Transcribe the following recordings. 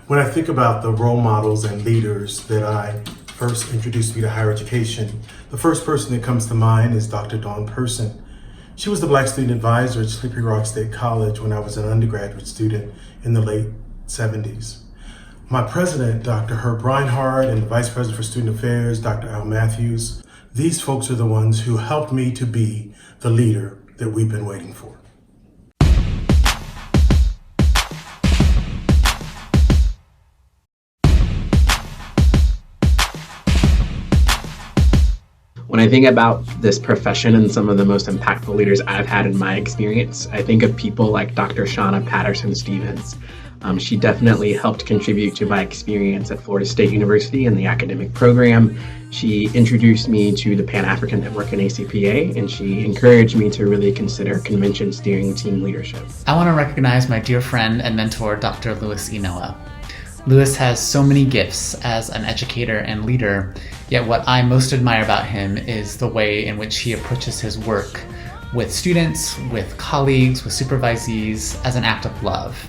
When I think about the role models and leaders that I first introduced me to higher education, the first person that comes to mind is Dr. Dawn Person. She was the Black Student Advisor at Sleepy Rock State College when I was an undergraduate student in the late 70s. My president, Dr. Herb Reinhardt, and the Vice President for Student Affairs, Dr. Al Matthews, these folks are the ones who helped me to be the leader that we've been waiting for. When I think about this profession and some of the most impactful leaders I've had in my experience, I think of people like Dr. Shauna Patterson-Stevens. She definitely helped contribute to my experience at Florida State University in the academic program. She introduced me to the Pan-African Network and ACPA, and she encouraged me to really consider convention steering team leadership. I want to recognize my dear friend and mentor, Dr. Louis E. Noah. Louis has so many gifts as an educator and leader, yet what I most admire about him is the way in which he approaches his work with students, with colleagues, with supervisees as an act of love.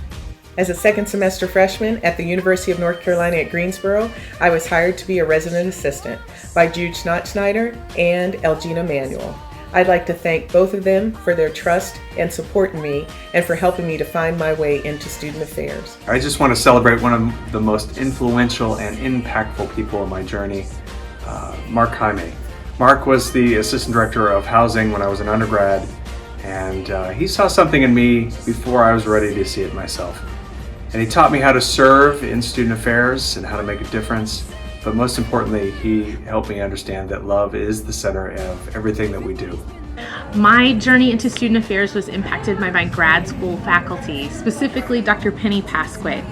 As a second semester freshman at the University of North Carolina at Greensboro, I was hired to be a resident assistant by Jude Schnattschneider and Elgina Manuel. I'd like to thank both of them for their trust and support in me and for helping me to find my way into student affairs. I just want to celebrate one of the most influential and impactful people in my journey, Mark Jaime. Mark was the Assistant Director of Housing when I was an undergrad, and he saw something in me before I was ready to see it myself. And he taught me how to serve in student affairs and how to make a difference. But most importantly, he helped me understand that love is the center of everything that we do. My journey into student affairs was impacted by my grad school faculty, specifically Dr. Penny Pasquet.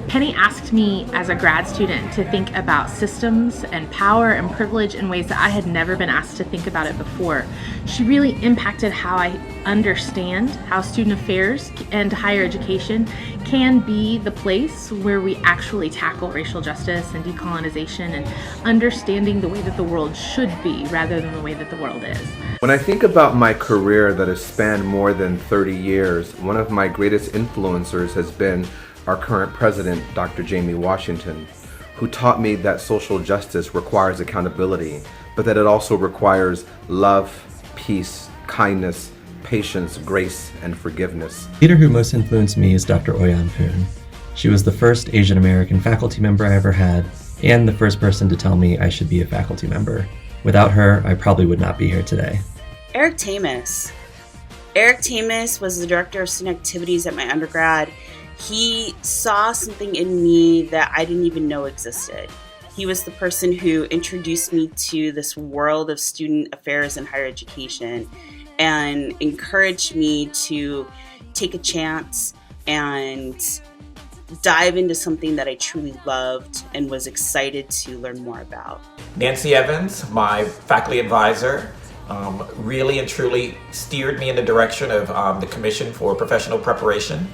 Penny asked me as a grad student to think about systems and power and privilege in ways that I had never been asked to think about it before. She really impacted how I understand how student affairs and higher education can be the place where we actually tackle racial justice and decolonization and understanding the way that the world should be rather than the way that the world is. When I think about my career that has spanned more than 30 years, one of my greatest influencers has been our current president, Dr. Jamie Washington, who taught me that social justice requires accountability, but that it also requires love, peace, kindness, patience, grace, and forgiveness. The leader who most influenced me is Dr. Oyan Poon. She was the first Asian American faculty member I ever had, and the first person to tell me I should be a faculty member. Without her, I probably would not be here today. Eric Tamas. Eric Tamas was the director of student activities at my undergrad. He saw something in me that I didn't even know existed. He was the person who introduced me to this world of student affairs and higher education and encouraged me to take a chance and dive into something that I truly loved and was excited to learn more about. Nancy Evans, my faculty advisor, really and truly steered me in the direction of the Commission for Professional Preparation.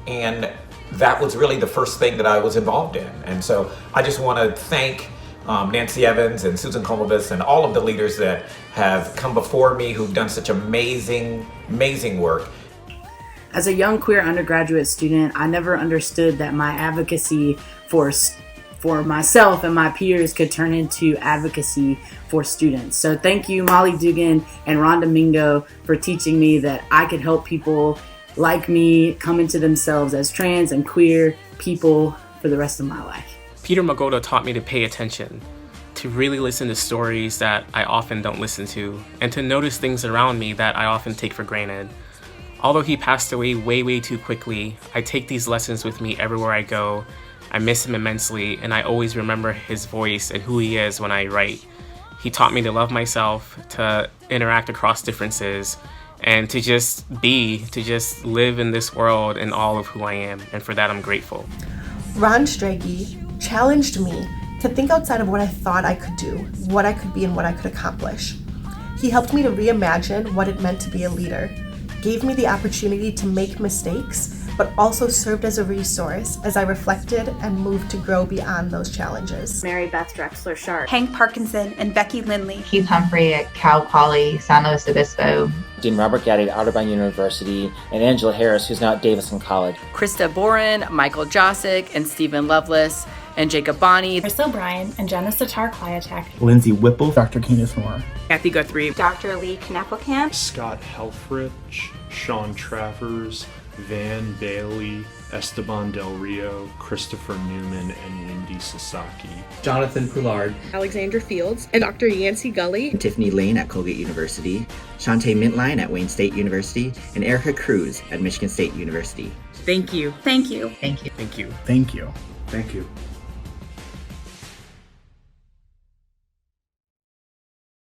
And that was really the first thing that I was involved in. And so I just want to thank Nancy Evans and Susan Komovitz and all of the leaders that have come before me who've done such amazing, amazing work. As a young queer undergraduate student, I never understood that my advocacy for myself and my peers could turn into advocacy for students. So thank you, Molly Dugan and Rhonda Mingo, for teaching me that I could help people like me come into themselves as trans and queer people for the rest of my life. Peter Magoda taught me to pay attention, to really listen to stories that I often don't listen to, and to notice things around me that I often take for granted. Although he passed away way too quickly, I take these lessons with me everywhere I go. I miss him immensely, and I always remember his voice and who he is when I write. He taught me to love myself, to interact across differences, and to just live in this world and all of who I am, and for that I'm grateful. Ron Strachey challenged me to think outside of what I thought I could do, what I could be, and what I could accomplish. He helped me to reimagine what it meant to be a leader, gave me the opportunity to make mistakes, but but also served as a resource as I reflected and moved to grow beyond those challenges. Mary Beth Drexler Sharp, Hank Parkinson and Becky Lindley, Keith Humphrey at Cal Poly San Luis Obispo, Dean Robert Gaddy at Otterbein University, and Angela Harris, who's now at Davidson College. Krista Boren, Michael Josic, and Stephen Lovelace, and Jacob Bonney, Chris O'Brien, and Jenna Satar-Kliatek, Lindsay Whipple, Dr. Keenis Moore, Kathy Guthrie, Dr. Lee Knepelkamp, Scott Helfrich, Sean Travers, Van Bailey, Esteban Del Rio, Christopher Newman, and Wendy Sasaki. Jonathan Poulard, Alexandra Fields, and Dr. Yancey Gully, and Tiffany Lane at Colgate University, Shantae Mintline at Wayne State University, and Erica Cruz at Michigan State University. Thank you. Thank you. Thank you. Thank you. Thank you. Thank you.